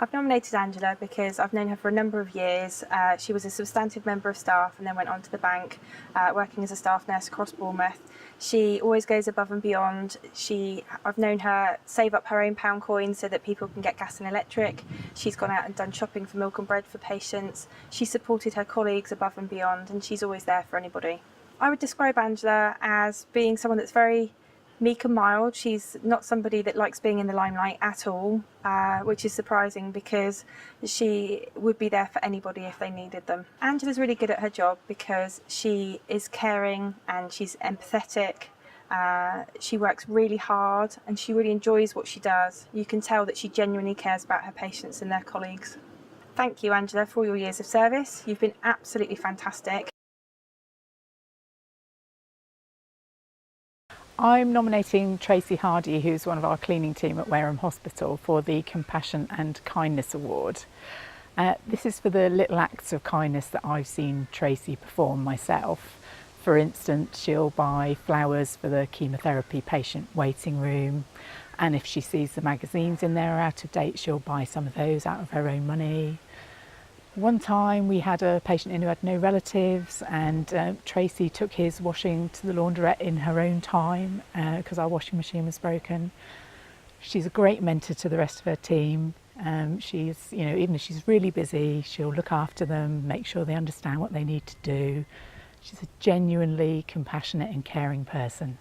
I've nominated Angela because I've known her for a number of years. She was a substantive member of staff and then went on to the bank, working as a staff nurse across Bournemouth. She always goes above and beyond. I've known her save up her own pound coins so that people can get gas and electric. She's gone out and done shopping for milk and bread for patients. She supported her colleagues above and beyond, and she's always there for anybody. I would describe Angela as being someone that's very meek and mild. She's not somebody that likes being in the limelight at all, which is surprising because she would be there for anybody if they needed them. Angela's really good at her job because she is caring and she's empathetic. She works really hard and she really enjoys what she does. You can tell that she genuinely cares about her patients and their colleagues. Thank you, Angela, for all your years of service. You've been absolutely fantastic. I'm nominating Tracy Hardy, who's one of our cleaning team at Wareham Hospital, for the Compassion and Kindness Award. This is for the little acts of kindness that I've seen Tracy perform myself. For instance, she'll buy flowers for the chemotherapy patient waiting room, and if she sees the magazines in there are out of date, she'll buy some of those out of her own money. One time we had a patient in who had no relatives, and Tracy took his washing to the laundrette in her own time because our washing machine was broken. She's a great mentor to the rest of her team. She's, even if she's really busy, she'll look after them, make sure they understand what they need to do. She's a genuinely compassionate and caring person.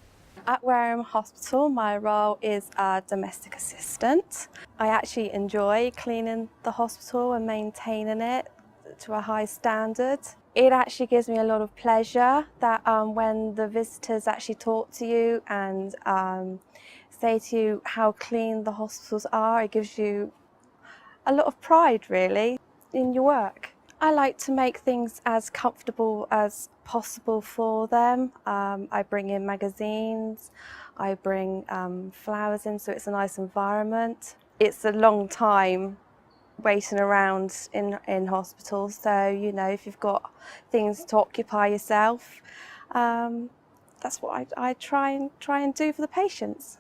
At Wareham Hospital, my role is a domestic assistant. I actually enjoy cleaning the hospital and maintaining it to a high standard. It actually gives me a lot of pleasure that when the visitors actually talk to you and say to you how clean the hospitals are, it gives you a lot of pride really in your work. I like to make things as comfortable as possible for them. I bring in magazines, I bring flowers in so it's a nice environment. It's a long time waiting around in hospitals, so if you've got things to occupy yourself, that's what I try and do for the patients.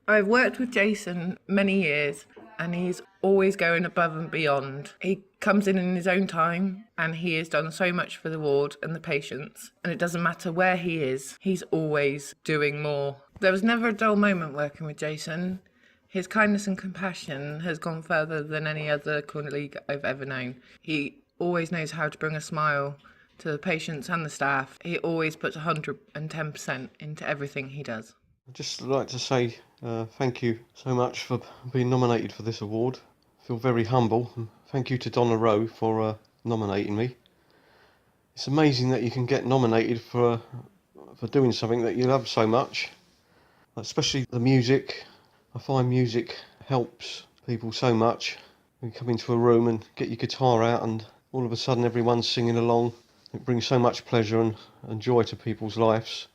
I've worked with Jason many years and he's always going above and beyond. He comes in his own time and he has done so much for the ward and the patients, and it doesn't matter where he is, he's always doing more. There was never a dull moment working with Jason. His kindness and compassion has gone further than any other colleague I've ever known. He always knows how to bring a smile to the patients and the staff. He always puts 110% into everything he does. I'd just like to say thank you so much for being nominated for this award. I feel very humble, and thank you to Donna Rowe for nominating me. It's amazing that you can get nominated for doing something that you love so much, especially the music. I find music helps people so much. You come into a room and get your guitar out and all of a sudden everyone's singing along. It brings so much pleasure and joy to people's lives.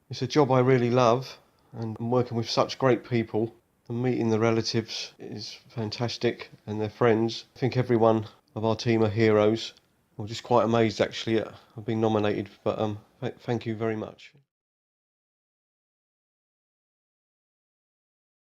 It's a job I really love, and working with such great people and meeting the relatives is fantastic, and their friends. I think everyone of our team are heroes. I'm just quite amazed actually at being nominated, but thank you very much.